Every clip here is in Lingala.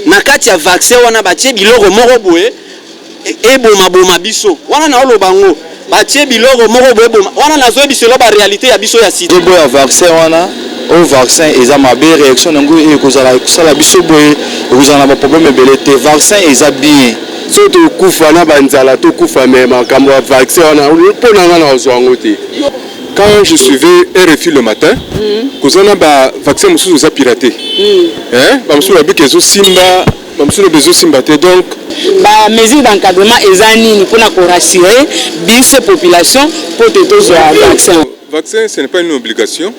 nakati ya vaccin wana batie biloko moko boye eboma boma biso wana na olobango batie biloko moko boye eboma wana nazo biselo ba réalité ya biso ya sida boye vaccin wana au vaccin eza mabe réaction nango ekozala kusala biso boye ekozala na problème ebele te vaccin eza bien surtout kufa na banzala to kufa mais makambo ya vaccin wana pona ngana ozwango te. Quand je suivais RFI le matin, kozana ba vaccin mususu za piraté. Ba mususu ba bikezo simba, ba mususu bezo simba te donc ba mesure d'encadrement ezani pour na rassurer biso population pour te tozwa vaccin. Vaccin ce n'est pas une obligation.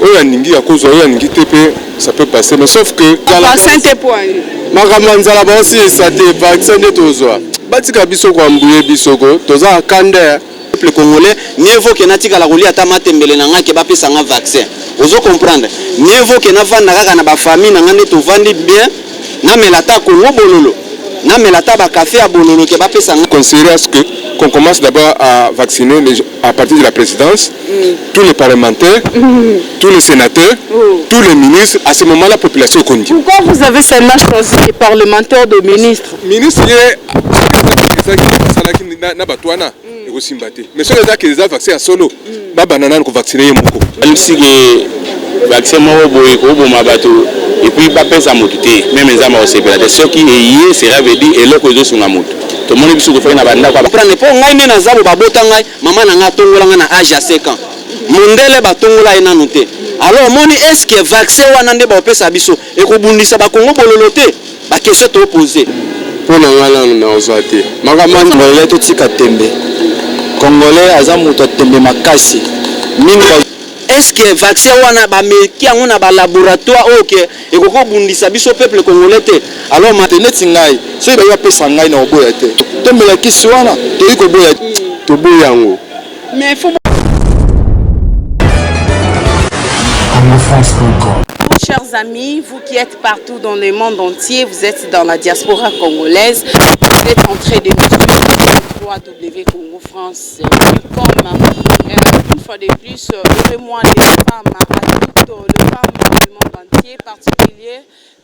Oyaningi à cause oyaningi TP ça peut passer mais sauf que vaccin te point. Makamanzala ba aussi ça te vaccin de tozwa. Batika biso kwa mbuye bisoko toza kanda le Congolais mieux vaut que natika la kolia ata matembele na nga ke ba pesa nga vaccin. Ozo comprendre. Mieux vaut que na vanda kaka na ba famille na nga ne to vandi bien na melata Congo bololo. Na melata ba café à bololo ke ba pesa nga. Considérer à ce que qu'on commence d'abord à vacciner à partir de la présidence tous les parlementaires, tous les sénateurs, tous les ministres. À ce moment la population est connue. Pourquoi vous avez seulement choisi les parlementaires de ministres? Ministre mais ceux qui ont vaccin à solo, banana ko vacciner moko. Alsige vaccin moko boye ko boma bato et puis pas pesa motuté même ezama osepela de ceux qui est sera veut dire eloko ezo sunga moto. To moni biso ko fa na banda kwa prendre po ngai ne na zabo babota ngai mama na nga tongola nga na âge ya 5 ans. Mondele batongola ena noté. Alors moni est-ce que vaccin wana nde ba pesa biso e ko bundisa ba Congo bololoté ba question to poser. Pour na ngala na ozate. Makamani ngole to tika tembe. Congolais aza muto tembe makasi. Mingi est-ce que vaccin wana ba meki yango na ba laboratoire OK ekoko bundisa biso peuple congolais te alors maintenant tingai so ba pesa ngai na oboya te tembe la kisi wana to iko boya to boya yango mais faut chers amis, vous qui êtes partout dans le monde entier, vous êtes dans la diaspora congolaise, vous êtes en train de www.congo-france.com. Une fois de plus, ouvrez-moi les femmes à toutes les femmes du monde entier,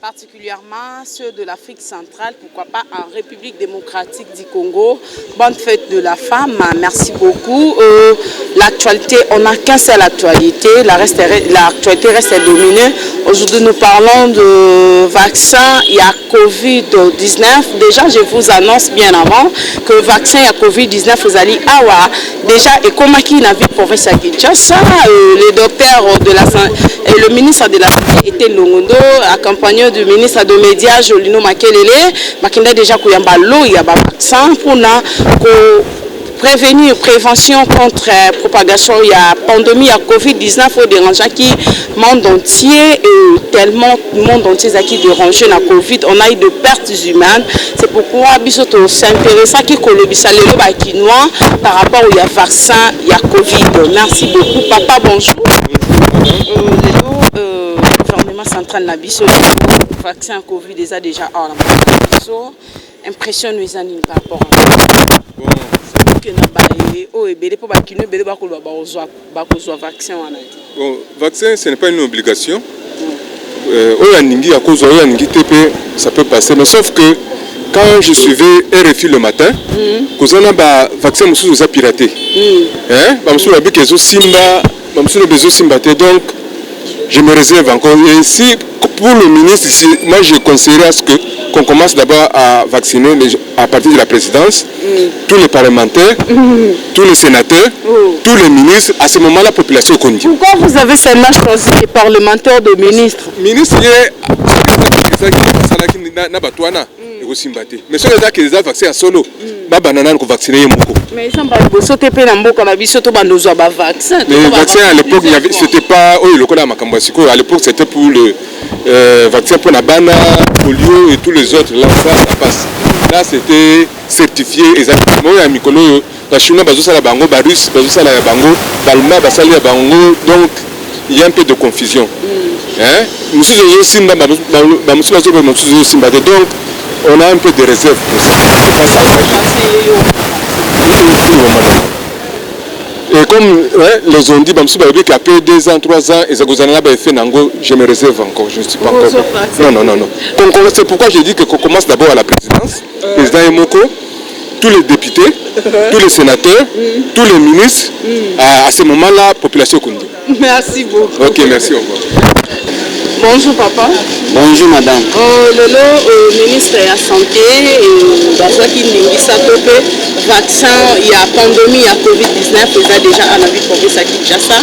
particulièrement ceux de l'Afrique centrale, pourquoi pas en République démocratique du Congo. Bonne fête de la femme, merci beaucoup. L'actualité, on n'a qu'une seule actualité, l'actualité reste dominée. Aujourd'hui, nous parlons de vaccin, il y a Covid-19. Déjà, je vous annonce bien avant que le vaccin il y a Covid-19, vous allez avoir déjà, et comme qui n'a vu pour ça, le docteur de la et le ministre de la Santé était Longondo, accompagné du ministre des Médias, Jolino Makelele, Makinda déjà qu'il y a un vaccin pour prévenir, prévention contre propagation, il y a pandémie, il y a Covid-19, il dérangeant qui monde entier, tellement le monde entier qui dérangé la Covid, on a eu de pertes humaines. C'est pourquoi c'est intéressant qu'il par rapport au vaccin, il y a Covid. Merci beaucoup. Papa, bonjour. Le gouvernement central n'a le vaccin Covid déjà en impression nous a par rapport Bon, vaccin, ce n'est pas une obligation. Ça peut passer, mais sauf que quand je suivais RFI le matin, kozana ba vaccin mususu za piraté. Ba mususu ba bikezo simba, ba mususu bezo simba te donc je me réserve encore. Et si pour le ministre ici, moi je conseillerais à ce que qu'on commence d'abord à vacciner à partir de la présidence tous les parlementaires, tous les sénateurs, tous les ministres. À ce moment la population est connue. Pourquoi vous avez seulement choisi les parlementaires de ministres? Ministre mais ceux qui ont vaccin à solo, banana ko vacciner moko. Mais ça va bosote pe na mboka na biso to bandozo ba vaccin. Le vaccin à l'époque c'était pas le cola makambo siko, à l'époque c'était pour le vaccin pour la bana, polio et tous les autres là ça passe. Là c'était certifié exactement ya mikolo la Chine bazo sala bango ba russe bazo sala ya bango balma ba sala ya bango donc il y a un peu de confusion. Monsieur Simba ba monsieur Simba donc on a un peu de réserve pour ça. Et comme les ont dit, après 2 ans, 3 ans, et ça fait Nango, je me réserve encore. Je ne suis pas encore. Non. C'est pourquoi j'ai dit qu'on commence d'abord à la présidence. Président Emoko, tous les députés, tous les sénateurs, tous les ministres. À ce moment-là, population Kundi. Merci beaucoup. Ok, merci, au revoir. Bonjour papa. Bonjour madame. Le ministre de la Santé, vaccin, il y a pandémie, il y a Covid-19, il y a déjà un avis pour ça Kinshasa.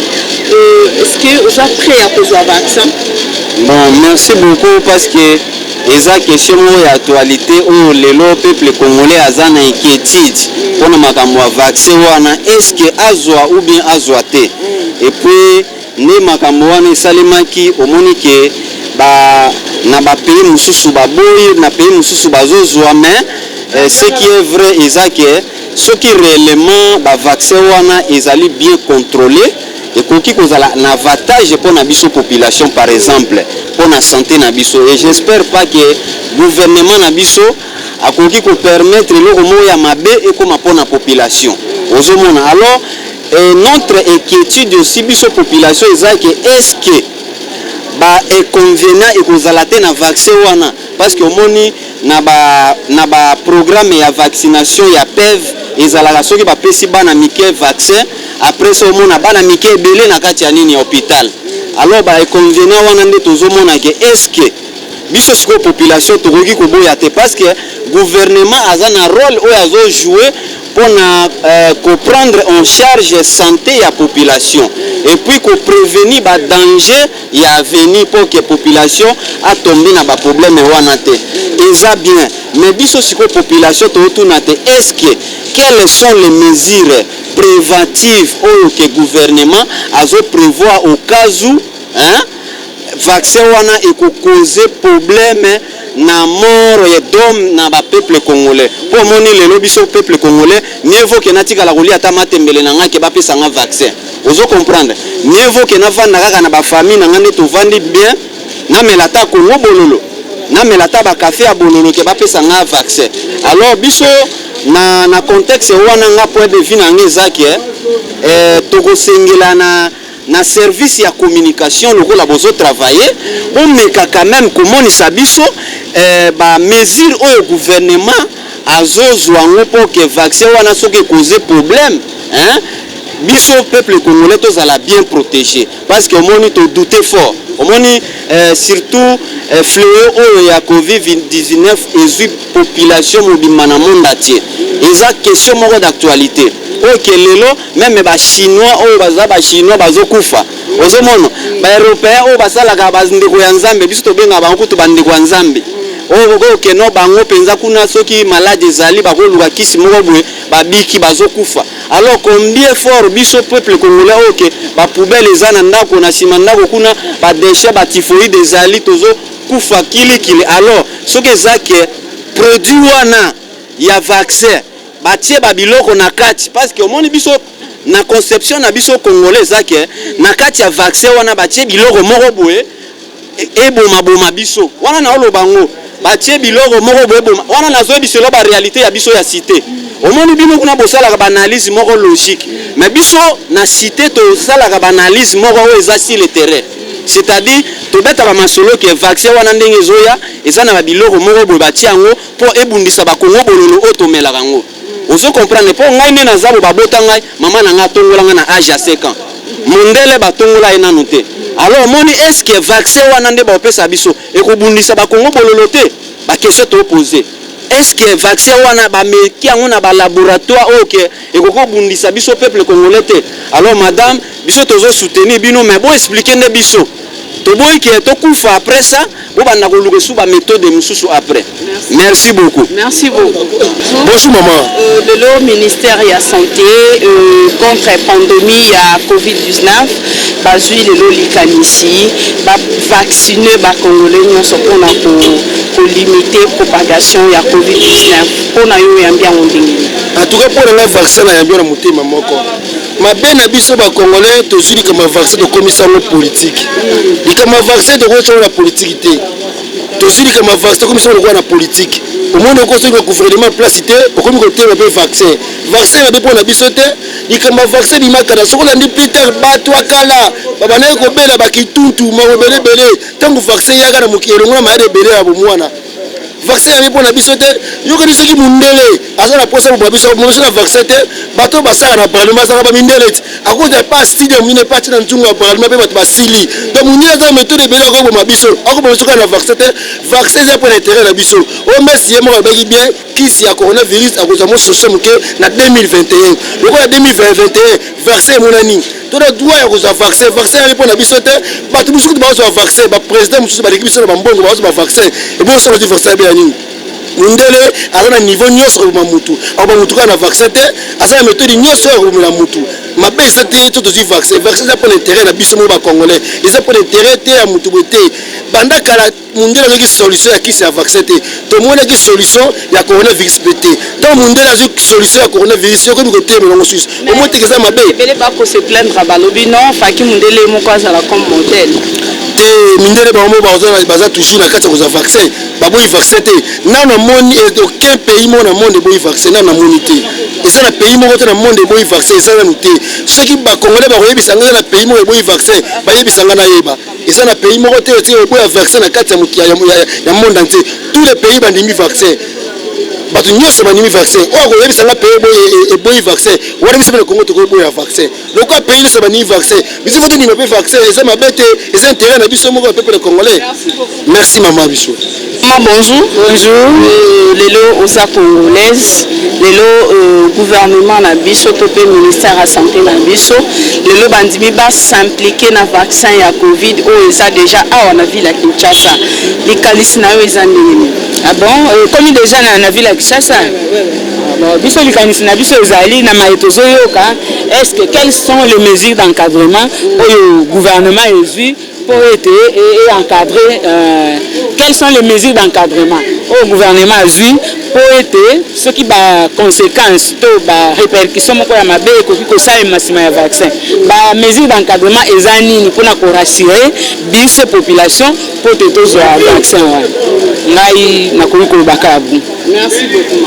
Est-ce que vous êtes prêt à poser un vaccin? Bon, merci beaucoup parce que les questions d'actualité où le peuple congolais a une inquiétude pour le vaccin, est-ce que azwa ou bien azwate? Et puis, ne makambo wana esalemaki omoni ke na bapays mosusu baboyi na pays mosusu bazozwa mais ce qui est vrai eza ke soki réellement bavaccin wana ezali bien contrôlé ekoki kozala na avantage mpona biso population par exemple mpona santé na biso et j'espère pas que gouvernement na biso akoki kopermettre eloko moko ya mabe ekoma mpona population ozomona alors. Et notre inquiétude aussi, biso population, c'est que est-ce que est convenient et que vous allez un vaccin wana parce que moni na ba programme ya vaccination ya PEV ils allaient la soki ba pesi bana mike vaccin après ça mona bana mike belé na kati ya nini hôpital alors est convenient wana nde tozomona que est-ce que biso siko population tokoki koboya te parce que gouvernement a un rôle où azo jouer pour prendre en charge la santé de la population et puis pour prévenir les dangers qui à venir pour que la population a tombé dans les problèmes. Et ça bien, mais biso siko population est-ce que quelles sont les mesures préventives que le gouvernement a prévoir au cas où vaccin wana causer problème na mort et d'homme na ba peuple congolais pour moni le biso peuple congolais mieux vaut que natika la kolia ta matembele na ngaki ba pesa nga vaccin ozo comprendre mieux vaut que na vanda kaka na ba famille na ngane to vandi bien na melata ko bololo na melata ba café a bololo ke ba pesa nga vaccin alors biso na contexte wana nga point de vue na ngezaki to ko sengela na service ya communication lokola bozo travailler on meka quand même comment sabiso ba mesure au gouvernement azozwa ngo pour que vaccin wana soki causer problème biso peuple congolais tozala bien protégé parce que moni to douter fort omoni surtout fléau ya Covid-19 ezui population mobimba na monde entier eza question moko d'actualité ok lelo même ba chinois o baza ba chinois bazokufa ozomona ba européen o basalaka bazindeko ya nzambe biso to benga bango to bandeko ya nzambe o ok no bango penza kuna soki malade ezali bakoluka kisi moko boye babiki bazokufa alors combien fort biso peuple congolais ok ba poubelle ezana ndako na sima ndako kuna ba déchets ba typhoïde ezali tozo kufa kili alors soki ezake produit wana ya vaccin batie babiloko na kati parce que omoni biso na conception na biso congolais zake na kati ya vaccin wana batie biloko moko boye eboma biso wana na olobango batie biloko moko boye eboma wana nazo biselo ba réalité ya biso ya cité omoni bino kuna bosala ba analyse moko logique mais biso na cité to sala ba analyse moko o eza sur le terrain c'est-à-dire to beta ba masolo ke vaccin wana ndenge zoya eza na biloko moko boye batie yango pour ebundisa ba kongo bololo otomela kango ozo comprendre pour ngai nde nazabo babota ngai mama na nga tongola nga na âge ya 5 ans mondele batongola ena noté alors moni est-ce que vaccin wana nde ba opesa biso ekobundisa ba kongo bololo te ba question to poser est-ce que vaccin wana ba meki yango na ba laboratoire OK ekobundisa biso peuple congolais te alors madame biso tozo soutenir bino mais bon expliquer nde biso to boy ki to kufa après ça bo banda ko luka sous ba méthode mususu après. Merci beaucoup. Merci beaucoup. Bonjour maman. Le ministère de la santé contre la pandémie à Covid-19 bazui le likanisi ba vacciner ba congolais pour limiter la propagation de la Covid-19 pour na yo yambia ondingi. En tout cas pour le vaccin na yambia motema moko. Ma bena biso ba congolais to zuli comme vaccin de commission politique. Di comme vaccin de quoi la politique té. To zuli comme vaccin commission de quoi la politique. Au moins on construit le gouvernement place té pour comme côté le vaccin. Vaccin na pour la biso té, ikamba vaccin bimakana sokolandi Peter bato akala babanaye kobela bakituntu makobelebele ntango vaccin yaka na mokilongo na mayede ebele ya bomwana vaccin ya mpo na biso te yokani soki mundele aza na posa boba biso na vaccin te bato basala na parlement azaka bamindele ti akoza pas stide mine pati na nzungu ya parlement mpe bato basili donc mundele aza méthode ebele akoboma biso akoboma soki na vaccin te vaccin eza mpo na intérêt na biso o mesi ye moko abaki bien kisi ya coronavirus akozwa mo sosio moke na 2021 lokola 2021 vaccin emonani tona droit ya kozwa vaccin ya mpo na biso te bato mosuku bazwa vaccin baprésident mosusu baleki biso na bambongo bazwa bavaccin ebosala ti vaccin abe ya nini mundele aza na niveau nyonso koboma mutu akoboma mutu kaka na vaccin te aza na méthode nyonso ya kobomela mutu mabe eza te to tozwi vaccin eza mpo na intérêt na biso mo bacongolais eza mpo na intérêt te ya mutu boye te banda kala mundele azwaki solution ya kisi ya vaccin te tomonaki solution ya coronavirus mpe te ntango mundele azwi solution ya coronavirus yokomi kotemela ngo susu omoteki eza mabe ebele bakose plaindre balobi non faki mundele moko azala comme modèle te mindele bango baza toujours na kati ya kozwa vaccin baboyi vaccin te nano namoni aucun pays moko na monde eboyi vaccin nano namoni te eza na pays moko te na monde eboyi vaccin eza nanu te soki bacongolais bakoyebisanga eza na pays moko eboyi vaccin bayebisanga nayeba eza na pays moko te ti eboya vaccin na kati ya monde entier tous les pays bandimi vaccin bato nyonso bandimi vaccin oyo akoyebisanga pays eboyi vaccin wana biso pene congo tokoboya vaccin lokola pays nyonso bandimi vaccin biso fo tondima mpe vaccin eza mabe te eza intérêt na biso moko ya peuple congolais merci mama biso. Bonjour. Bonjour. Lelo osa congolaise, lelo gouvernement na biso topé ministère à santé na biso, lelo bandimi ba s'impliquer na vaccin ya Covid o eza déjà awa na ville ya Kinshasa. Likalisi na yo eza ndenge. Ah bon, comme déjà na ville ya Kinshasa. Alors biso likalisi na biso ezali na maetozo yoka, est-ce que quelles sont les mesures d'encadrement au gouvernement ezui pour être et encadrer quelles sont les mesures d'encadrement au gouvernement azui pour être ce qui va conséquences to ba répercussions moko ya mabe ekoki kosala masima ya vaccin ba mesures d'encadrement eza nini mpona korassurer biso population pour te tozwa vaccin wana ngai nakoki kolobaka ya bu. Merci beaucoup.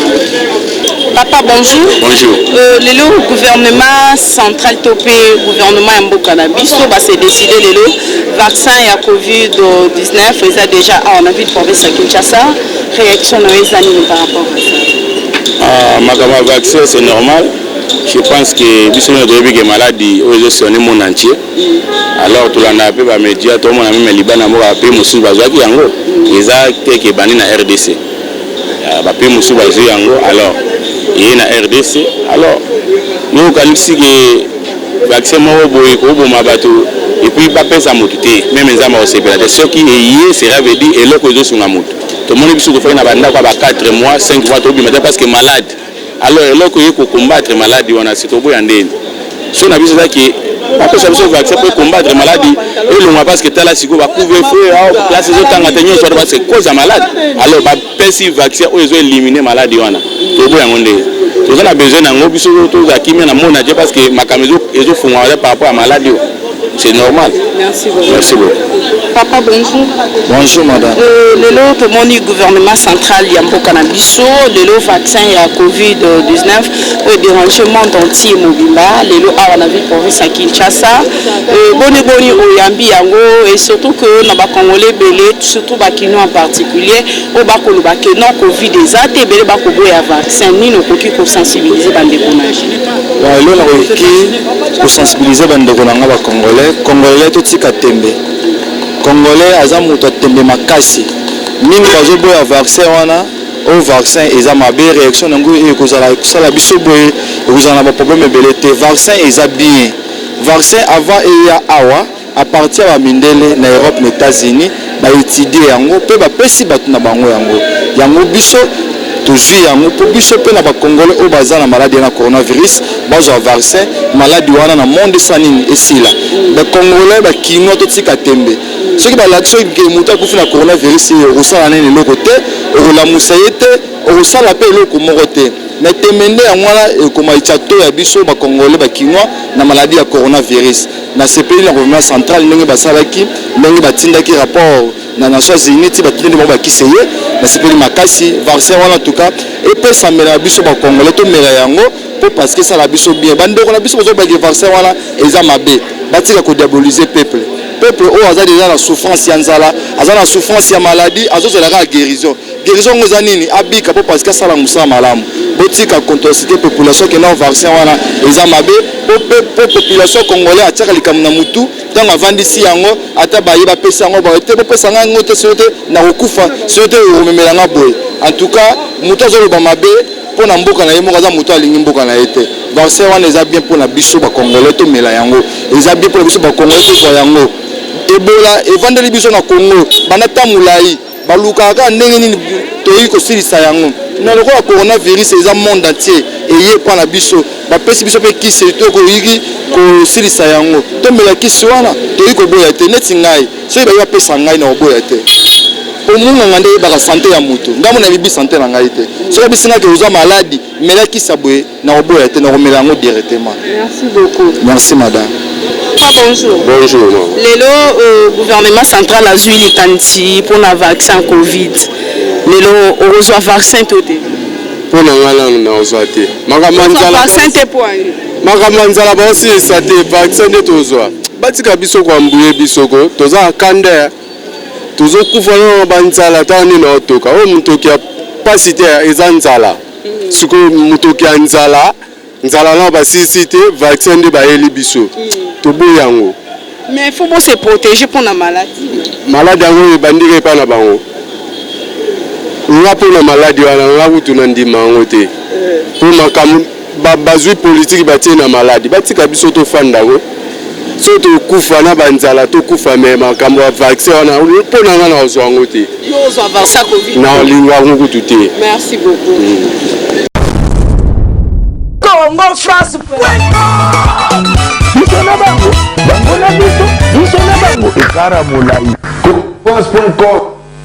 Papa, bonjour. Bonjour. Le gouvernement central topé, gouvernement Mboka na biso, c'est décidé le vaccin ya Covid-19, ils a déjà en avis de province à Kinshasa. Réaction par rapport à ça. Ma vaccin, c'est normal. Je pense que biso no debi que maladie aux sonné mon entier. Alors tout l'on a appelé les médias, tout le monde a mis Liban à moi appelé Moussou Bazouaki yango. Ils a été bani na RDC. Bapé Moussou Bazouaki yango. Alors il y a na RDC. Alors nous qualifions que vaccin mo boy ko bo mabato et puis pas penser à motuté même les amas aussi peut-être ce qui est sera veut dire et loko zo sunga moto. Tout le monde biso ko fa na banda kwa ba 4 mois 5 mois to bi parce que malade. Alors loko yeko combattre maladie wana sito boya ndeni so na biso zaki pas ça biso vaccin pour combattre maladie et le mois parce que tala siko ba couvre feu à place zo tanga tenyo so parce que cause malade alors ba pensi vaccin o ezo éliminer maladie wana to boya ngonde to na besoin na ngo biso to zaki mais na mona je parce que makamezo ezo fungwa par rapport à maladie c'est normal. Merci beaucoup. Merci beaucoup. Papa, bonjour. Bonjour madame. Le moni gouvernement central Yamboka na biso, le vaccin ya Covid-19 au dérangement entier mobimba, le a la ville province à Kinshasa. Boni au Yambi yango et surtout que na ba congolais belé, surtout ba kino en particulier, au ba kolo ba que non Covid exact et belé ba ko boya vaccin ni no koki ko sensibiliser bande konage. Wa lo na ko sensibiliser bande konanga ba congolais to tika tembe. Congolais aza muto tembe makasi mingi bazoboya vaccin wana o vaccin eza mabe réaction nango ekozala kusala biso boye ekozala na problème ebele te vaccin eza bien vaccin avant eya awa à partir ya mindele na Europe na États-Unis ba étudier yango pe ba pesi batu na bango yango biso tozwi yango po biso pe na ba congolais o baza na maladie na coronavirus bazwa vaccin maladie wana na monde sanini esila ba congolais ba kino to tika tembe ce qui va là-dessus que muta kufi na coronavirus au sala nene loko te au la musayete au sala pe loko morote na temende ya mwana ko maichato ya biso ba congolais ba kinwa na maladie ya coronavirus na CPI na gouvernement central ndenge basalaki ndenge batindaki rapport na Nations Unies ti batindi mo ba kiseye na CPI makasi vaccin wana en tout cas et pe samela biso ba congolais to mera yango parce que ça la biso bien bande on a biso besoin de vaccin wana eza mabe batika ko diaboliser peuple oyo aza déjà la souffrance ya nzala aza na souffrance ya maladie azozela ka guérison ngoza nini abika po parce que ça la musa malamu botika contesiter population que non vaccin wana eza mabe po population congolais atiaka likamu na mutu tant avandisi yango ata bayeba pesa yango ba te pesa yango te sote na kokufa sote omemela nga boye en tout cas mutu azoloba mabe pour na mboka na ye moko aza mutu alingi mboka na ye te vaccin wana eza bien pour na biso ba congolais to mela yango eza bien pour biso ba congolais to yango Ebola evandeli biso na Congo bana tamulai balukaka ndenge nini toyi ko silisa yango na lokola coronavirus eza monde entier eye pa na biso bapesi biso pe kisi to ko yiki ko silisa yango to mela kisi wana toyi ko boya te neti ngai so ba pesa ngai na boya te omunga ngande ba santé ya mutu ngamu na bibi santé na ngai te so bisinga ke uza maladi mela kisi boye na boya te na ko mela ngo directement. Merci beaucoup. Merci madame. Bonjour. Bonjour. Le gouvernement central a joué les pour le vaccin Covid. Le reçoit vaccin tout Pour le vaccin te point. Makamanzala ba aussi sate vaccin de tozwa. Batika biso kwa mbuye bisoko toza kanda tozo kufana banzala tani na otoka. O mutoki ya pasite ezanzala. Siko mutoki anzala nzala na ba sisite vaccin de ba eli biso. Mais il faut se protéger pour la maladie. Maladie yango bandike pa na bango. Ngapo na maladie wana ngapo tunandima ngo te. Pour makamu bazui politique batie na maladie. Batika biso to fanda ngo. So to kufa na banzala to kufa me makamu wa vaccin wana po na ngana ozwa ngo te. Yo ozwa vaccin Covid. Na lingwa ngo tuté. Merci beaucoup. Congo France. Ekara molai Congo.com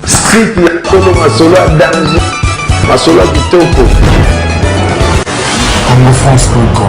site ya Congo masolo ya danger masolo ya kitoko Congo France.com